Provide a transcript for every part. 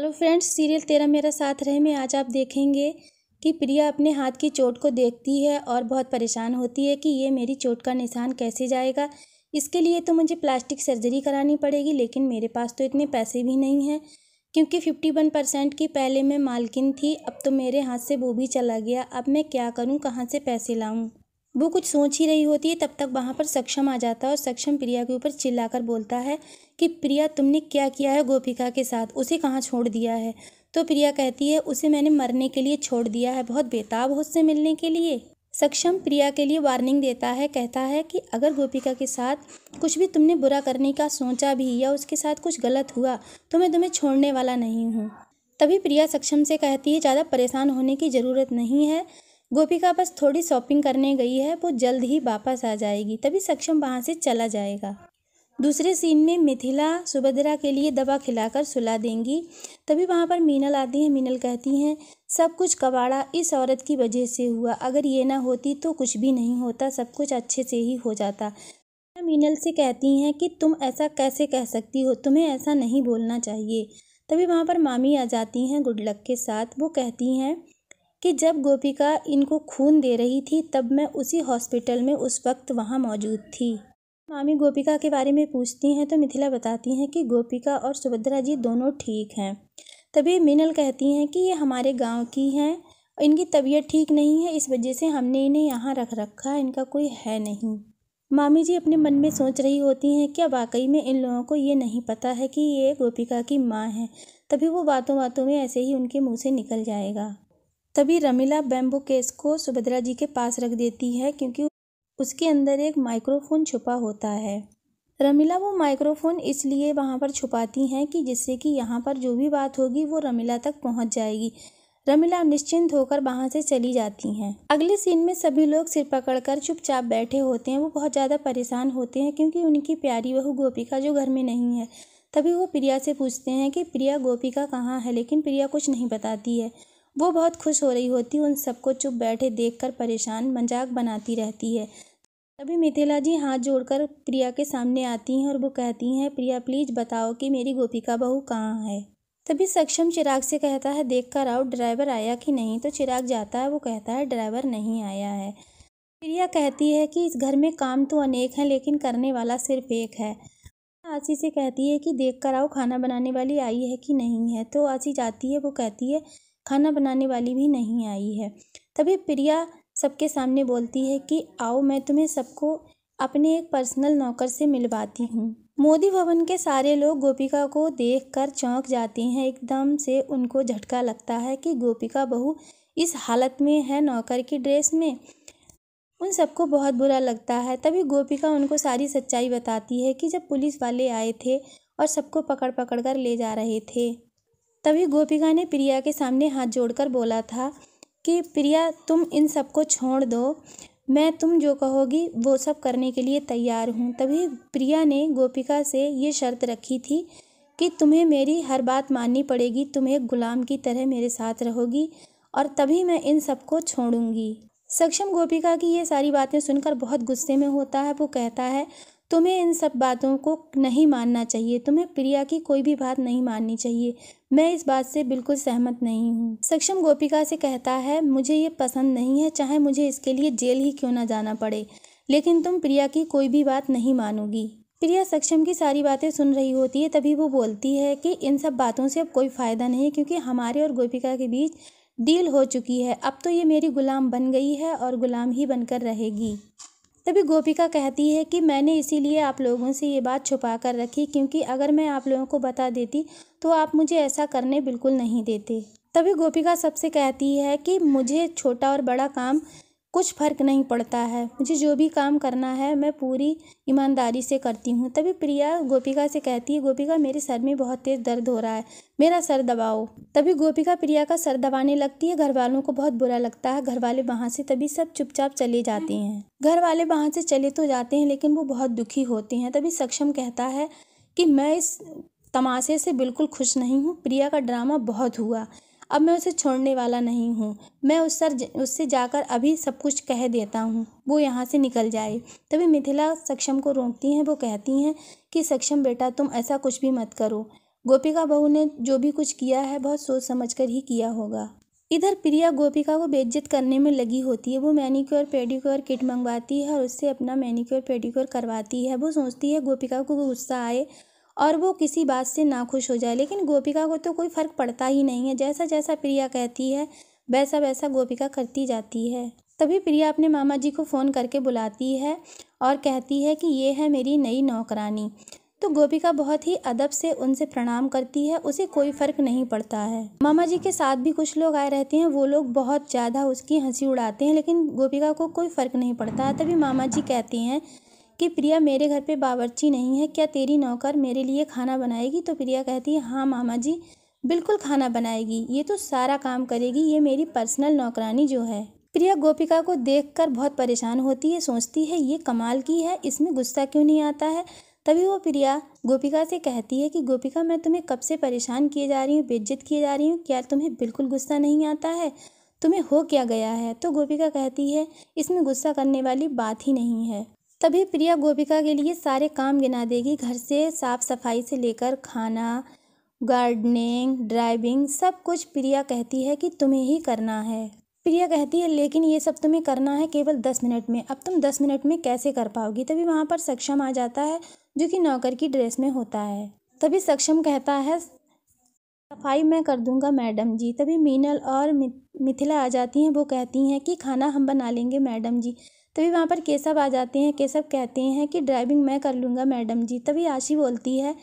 Hello friends, serial तेरा मेरा साथ रहे में आज आप देखेंगे कि प्रिया अपने हाथ की चोट को देखती है और बहुत परेशान होती है कि ये मेरी चोट का निशान कैसे जाएगा। इसके लिए तो मुझे प्लास्टिक सर्जरी करानी पड़ेगी, लेकिन मेरे पास तो इतने पैसे भी नहीं हैं क्योंकि 51% की पहले मैं मालकिन थी, अब तो मेरे हाथ से वो भी चला गया। अब मैं क्या करूँ, कहाँ से पैसे लाऊँ। वो कुछ सोच ही रही होती है, तब तक वहाँ पर सक्षम आ जाता है और सक्षम प्रिया के ऊपर चिल्लाकर बोलता है कि प्रिया तुमने क्या किया है गोपिका के साथ, उसे कहाँ छोड़ दिया है। तो प्रिया कहती है उसे मैंने मरने के लिए छोड़ दिया है, बहुत बेताब हो उससे मिलने के लिए। सक्षम प्रिया के लिए वार्निंग देता है, कहता है कि अगर गोपिका के साथ कुछ भी तुमने बुरा करने का सोचा भी या उसके साथ कुछ गलत हुआ तो मैं तुम्हें छोड़ने वाला नहीं हूँ। तभी प्रिया सक्षम से कहती है ज़्यादा परेशान होने की ज़रूरत नहीं है, गोपिका बस थोड़ी शॉपिंग करने गई है, वो जल्द ही वापस आ जाएगी। तभी सक्षम वहाँ से चला जाएगा। दूसरे सीन में मिथिला सुभद्रा के लिए दवा खिलाकर सुला देंगी। तभी वहाँ पर मीनल आती हैं। मीनल कहती हैं सब कुछ कबाड़ा इस औरत की वजह से हुआ, अगर ये ना होती तो कुछ भी नहीं होता, सब कुछ अच्छे से ही हो जाता। मीनल से कहती हैं कि तुम ऐसा कैसे कह सकती हो, तुम्हें ऐसा नहीं बोलना चाहिए। तभी वहाँ पर मामी आ जाती हैं गुड लक के साथ। वो कहती हैं कि जब गोपिका इनको खून दे रही थी तब मैं उसी हॉस्पिटल में उस वक्त वहाँ मौजूद थी। मामी गोपिका के बारे में पूछती हैं तो मिथिला बताती हैं कि गोपिका और सुभद्रा जी दोनों ठीक हैं। तभी मीनल कहती हैं कि ये हमारे गांव की हैं, इनकी तबीयत ठीक नहीं है, इस वजह से हमने इन्हें यहाँ रख रखा है, इनका कोई है नहीं। मामी जी अपने मन में सोच रही होती हैं क्या वाकई में इन लोगों को ये नहीं पता है कि ये गोपिका की माँ है। तभी वो बातों बातों में ऐसे ही उनके मुँह से निकल जाएगा। तभी रमीला बैम्बू केस को सुभद्रा जी के पास रख देती है क्योंकि उसके अंदर एक माइक्रोफोन छुपा होता है। रमीला वो माइक्रोफोन इसलिए वहाँ पर छुपाती हैं कि जिससे कि यहाँ पर जो भी बात होगी वो रमीला तक पहुँच जाएगी। रमीला निश्चिंत होकर वहाँ से चली जाती हैं। अगले सीन में सभी लोग सिर पकड़कर चुपचाप बैठे होते हैं। वो बहुत ज़्यादा परेशान होते हैं क्योंकि उनकी प्यारी बहू गोपिका जो घर में नहीं है। तभी वो प्रिया से पूछते हैं कि प्रिया गोपिका कहाँ है, लेकिन प्रिया कुछ नहीं बताती है। वो बहुत खुश हो रही होती है, उन सबको चुप बैठे देखकर परेशान मजाक बनाती रहती है। तभी मिथिला जी हाथ जोड़कर प्रिया के सामने आती हैं और वो कहती हैं प्रिया प्लीज़ बताओ कि मेरी गोपिका बहू कहाँ है। तभी सक्षम चिराग से कहता है देख कर आओ ड्राइवर आया कि नहीं। तो चिराग जाता है, वो कहता है ड्राइवर नहीं आया है। प्रिया कहती है कि इस घर में काम तो अनेक हैं लेकिन करने वाला सिर्फ एक है। आशी से कहती है कि देख कर आओ खाना बनाने वाली आई है कि नहीं है। तो आशी जाती है, वो कहती है खाना बनाने वाली भी नहीं आई है। तभी प्रिया सबके सामने बोलती है कि आओ मैं तुम्हें सबको अपने एक पर्सनल नौकर से मिलवाती हूँ। मोदी भवन के सारे लोग गोपिका को देखकर चौंक जाते हैं। एकदम से उनको झटका लगता है कि गोपिका बहू इस हालत में है, नौकर की ड्रेस में। उन सबको बहुत बुरा लगता है। तभी गोपिका उनको सारी सच्चाई बताती है कि जब पुलिस वाले आए थे और सबको पकड़ पकड़ कर ले जा रहे थे, तभी गोपिका ने प्रिया के सामने हाथ जोड़कर बोला था कि प्रिया तुम इन सबको छोड़ दो, मैं तुम जो कहोगी वो सब करने के लिए तैयार हूँ। तभी प्रिया ने गोपिका से ये शर्त रखी थी कि तुम्हें मेरी हर बात माननी पड़ेगी, तुम एक गुलाम की तरह मेरे साथ रहोगी और तभी मैं इन सबको छोड़ूंगी। सक्षम गोपिका की ये सारी बातें सुनकर बहुत गुस्से में होता है। वो कहता है तुम्हें इन सब बातों को नहीं मानना चाहिए, तुम्हें प्रिया की कोई भी बात नहीं माननी चाहिए। मैं इस बात से बिल्कुल सहमत नहीं हूँ। सक्षम गोपिका से कहता है मुझे ये पसंद नहीं है, चाहे मुझे इसके लिए जेल ही क्यों ना जाना पड़े, लेकिन तुम प्रिया की कोई भी बात नहीं मानोगी। प्रिया सक्षम की सारी बातें सुन रही होती है। तभी वो बोलती है कि इन सब बातों से अब कोई फ़ायदा नहीं है क्योंकि हमारे और गोपिका के बीच डील हो चुकी है। अब तो ये मेरी गुलाम बन गई है और गुलाम ही बनकर रहेगी। तभी गोपिका कहती है कि मैंने इसीलिए आप लोगों से ये बात छुपा कर रखी क्योंकि अगर मैं आप लोगों को बता देती तो आप मुझे ऐसा करने बिल्कुल नहीं देते। तभी गोपिका सबसे कहती है कि मुझे छोटा और बड़ा काम कुछ फ़र्क नहीं पड़ता है, मुझे जो भी काम करना है मैं पूरी ईमानदारी से करती हूँ। तभी प्रिया गोपिका से कहती है गोपिका मेरे सर में बहुत तेज़ दर्द हो रहा है, मेरा सर दबाओ। तभी गोपिका प्रिया का सर दबाने लगती है। घर वालों को बहुत बुरा लगता है। घर वाले वहाँ से तभी सब चुपचाप चले जाते हैं। घर वाले वहाँ से चले तो जाते हैं लेकिन वो बहुत दुखी होते हैं। तभी सक्षम कहता है कि मैं इस तमाशे से बिल्कुल खुश नहीं हूँ, प्रिया का ड्रामा बहुत हुआ, अब मैं उसे छोड़ने वाला नहीं हूँ। मैं उससे जाकर अभी सब कुछ कह देता हूँ, वो यहाँ से निकल जाए। तभी मिथिला सक्षम को रोकती हैं। वो कहती हैं कि सक्षम बेटा तुम ऐसा कुछ भी मत करो, गोपिका बहू ने जो भी कुछ किया है बहुत सोच समझ कर ही किया होगा। इधर प्रिया गोपिका को बेइज्जत करने में लगी होती है। वो मैनीक्योर पेडिक्योर किट मंगवाती है और उससे अपना मैनीक्योर पेडिक्योर करवाती है। वो सोचती है गोपिका को गुस्सा आए और वो किसी बात से नाखुश हो जाए, लेकिन गोपिका को तो कोई फ़र्क पड़ता ही नहीं है। जैसा जैसा प्रिया कहती है वैसा वैसा गोपिका करती जाती है। तभी प्रिया अपने मामा जी को फ़ोन करके बुलाती है और कहती है कि ये है मेरी नई नौकरानी। तो गोपिका बहुत ही अदब से उनसे प्रणाम करती है, उसे कोई फ़र्क नहीं पड़ता है। मामा जी के साथ भी कुछ लोग आए रहते हैं, वो लोग बहुत ज़्यादा उसकी हंसी उड़ाते हैं, लेकिन गोपिका को कोई फ़र्क नहीं पड़ता है। तभी मामा जी कहते हैं कि प्रिया मेरे घर पे बावर्ची नहीं है, क्या तेरी नौकर मेरे लिए खाना बनाएगी? तो प्रिया कहती है हाँ मामा जी बिल्कुल खाना बनाएगी, ये तो सारा काम करेगी, ये मेरी पर्सनल नौकरानी जो है। प्रिया गोपिका को देखकर बहुत परेशान होती है, सोचती है ये कमाल की है, इसमें गुस्सा क्यों नहीं आता है। तभी वो प्रिया गोपिका से कहती है कि गोपिका मैं तुम्हें कब से परेशान किए जा रही हूँ, बेइज्जत किए जा रही हूँ, क्या तुम्हें बिल्कुल गुस्सा नहीं आता है? तुम्हें हो क्या गया है? तो गोपिका कहती है इसमें गुस्सा करने वाली बात ही नहीं है। तभी प्रिया गोपिका के लिए सारे काम गिना देगी, घर से साफ सफाई से लेकर खाना, गार्डनिंग, ड्राइविंग, सब कुछ प्रिया कहती है कि तुम्हें ही करना है। प्रिया कहती है लेकिन ये सब तुम्हें करना है केवल 10 मिनट में, अब तुम 10 मिनट में कैसे कर पाओगी? तभी वहाँ पर सक्षम आ जाता है जो कि नौकर की ड्रेस में होता है। तभी सक्षम कहता है सफाई मैं कर दूंगा मैडम जी। तभी मीनल और मिथिला आ जाती हैं, वो कहती हैं कि खाना हम बना लेंगे मैडम जी। तभी वहाँ पर केशव आ जाते हैं, केशव कहते हैं कि ड्राइविंग मैं कर लूँगा मैडम जी। तभी आशी बोलती है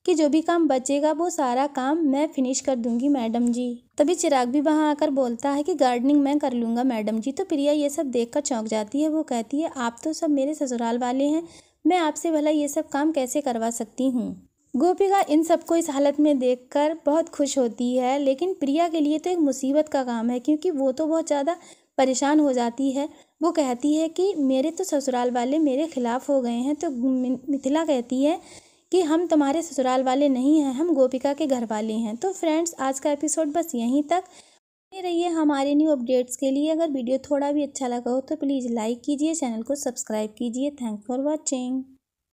कि जो भी काम बचेगा वो सारा काम मैं फिनिश कर दूंगी मैडम जी। तभी चिराग भी वहाँ आकर बोलता है कि गार्डनिंग मैं कर लूँगा मैडम जी। तो प्रिया ये सब देखकर चौंक जाती है, वो कहती है आप तो सब मेरे ससुराल वाले हैं, मैं आपसे भला ये सब काम कैसे करवा सकती हूँ। गोपिका इन सबको इस हालत में देखकर बहुत खुश होती है, लेकिन प्रिया के लिए तो एक मुसीबत का काम है, क्योंकि वो तो बहुत ज़्यादा परेशान हो जाती है। वो कहती है कि मेरे तो ससुराल वाले मेरे खिलाफ हो गए हैं। तो मिथिला कहती है कि हम तुम्हारे ससुराल वाले नहीं हैं, हम गोपिका के घर वाले हैं। तो फ्रेंड्स आज का एपिसोड बस यहीं तक। बने रहिए हमारे न्यू अपडेट्स के लिए। अगर वीडियो थोड़ा भी अच्छा लगा हो तो प्लीज़ लाइक कीजिए, चैनल को सब्सक्राइब कीजिए। Thanks for watching.